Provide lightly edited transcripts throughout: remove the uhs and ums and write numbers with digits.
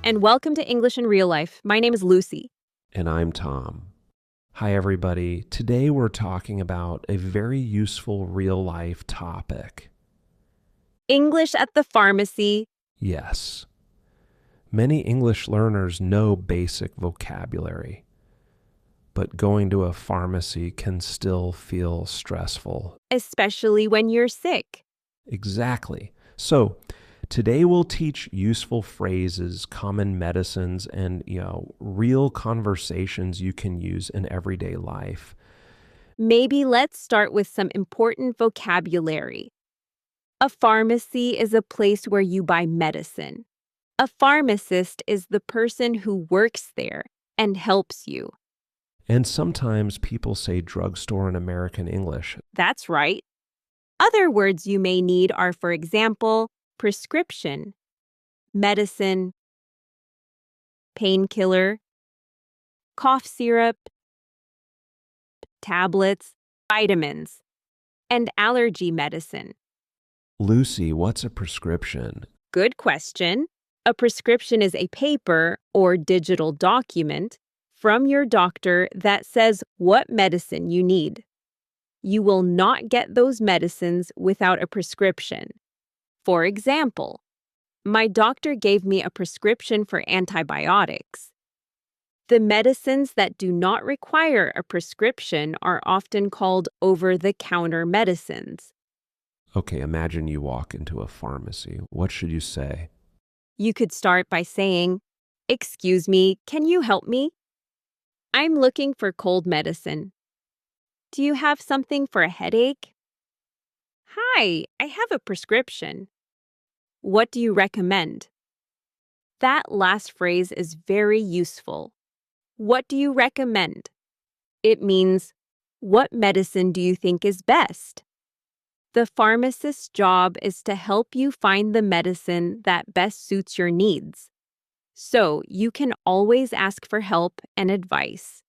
and welcome to English in Real Life. My name is Lucy. And I'm Tom. Hi, everybody. Today we're talking about a very useful real-life topic. English at the pharmacy. Yes. Many English learners know basic vocabulary, but going to a pharmacy can still feel stressful. Especially when you're sick. Exactly. So, today we'll teach useful phrases, common medicines, and, real conversations you can use in everyday life. Maybe let's start with some important vocabulary. A pharmacy is a place where you buy medicine. A pharmacist is the person who works there and helps you. And sometimes people say drugstore in American English. That's right. Other words you may need are, for example, prescription, medicine, painkiller, cough syrup, tablets, vitamins, and allergy medicine. Lucy, what's a prescription? Good question. A prescription is a paper or digital document from your doctor that says what medicine you need. You will not get those medicines without a prescription. For example, my doctor gave me a prescription for antibiotics. The medicines that do not require a prescription are often called over-the-counter medicines. Okay, imagine you walk into a pharmacy. What should you say? You could start by saying, "Excuse me, can you help me? I'm looking for cold medicine. Do you have something for a headache? Hi, I have a prescription. What do you recommend?" That last phrase is very useful. What do you recommend? It means, what medicine do you think is best? The pharmacist's job is to help you find the medicine that best suits your needs. So you can always ask for help and advice.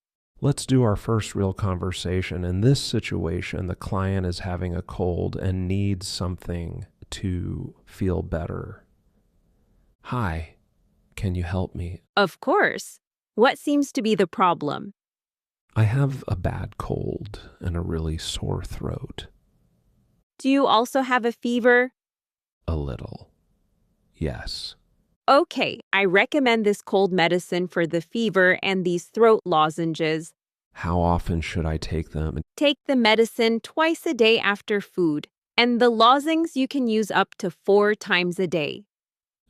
Let's do our first real conversation. In this situation, the client is having a cold and needs something to feel better. Hi, can you help me? Of course. What seems to be the problem? I have a bad cold and a really sore throat. Do you also have a fever? A little. Yes. Okay, I recommend this cold medicine for the fever and these throat lozenges. How often should I take them? Take the medicine twice a day after food, and the lozenges you can use up to 4 times a day.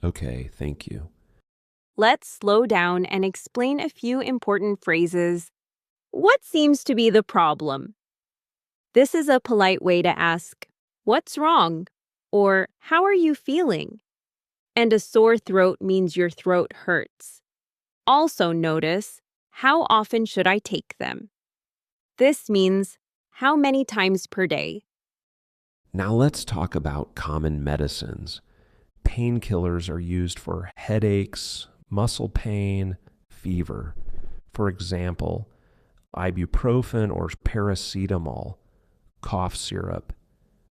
Okay, thank you. Let's slow down and explain a few important phrases. What seems to be the problem? This is a polite way to ask, "What's wrong?" or "How are you feeling?" And a sore throat means your throat hurts. Also notice, how often should I take them? This means, how many times per day? Now let's talk about common medicines. Painkillers are used for headaches, muscle pain, fever. For example, ibuprofen or paracetamol, cough syrup.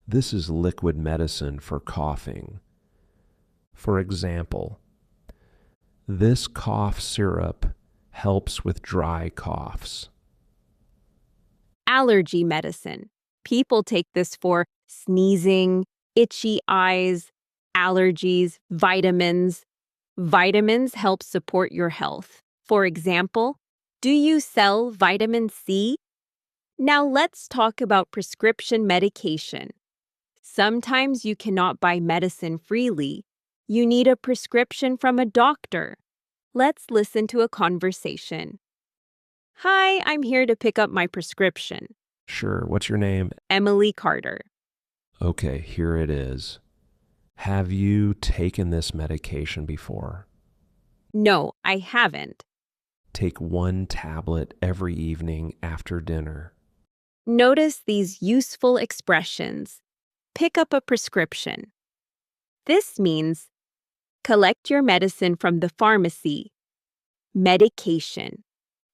This is liquid medicine for coughing. For example, this cough syrup helps with dry coughs. Allergy medicine. People take this for sneezing, itchy eyes, allergies, vitamins. Vitamins help support your health. For example, do you sell vitamin C? Now let's talk about prescription medication. Sometimes you cannot buy medicine freely. You need a prescription from a doctor. Let's listen to a conversation. Hi, I'm here to pick up my prescription. Sure, what's your name? Emily Carter. Okay, here it is. Have you taken this medication before? No, I haven't. Take 1 tablet every evening after dinner. Notice these useful expressions. Pick up a prescription. This means collect your medicine from the pharmacy. Medication.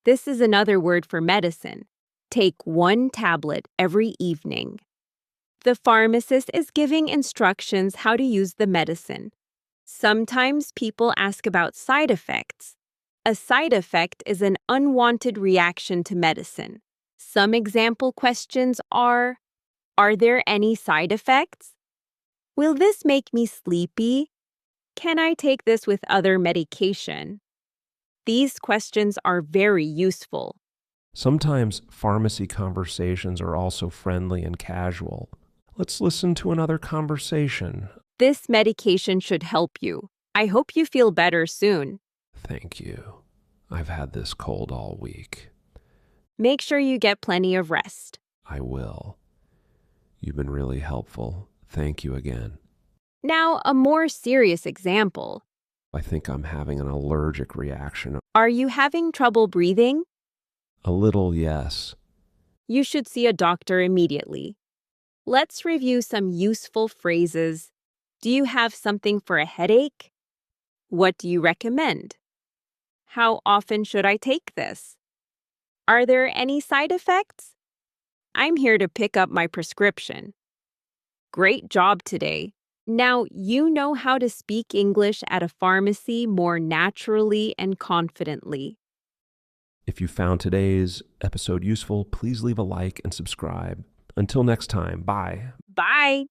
This is another word for medicine. Take 1 tablet every evening. The pharmacist is giving instructions how to use the medicine. Sometimes people ask about side effects. A side effect is an unwanted reaction to medicine. Some example questions are there any side effects? Will this make me sleepy? Can I take this with other medication? These questions are very useful. Sometimes pharmacy conversations are also friendly and casual. Let's listen to another conversation. This medication should help you. I hope you feel better soon. Thank you. I've had this cold all week. Make sure you get plenty of rest. I will. You've been really helpful. Thank you again. Now, a more serious example. I think I'm having an allergic reaction. Are you having trouble breathing? A little, yes. You should see a doctor immediately. Let's review some useful phrases. Do you have something for a headache? What do you recommend? How often should I take this? Are there any side effects? I'm here to pick up my prescription. Great job today. Now you know how to speak English at a pharmacy more naturally and confidently. If you found today's episode useful, please leave a like and subscribe. Until next time, bye. Bye!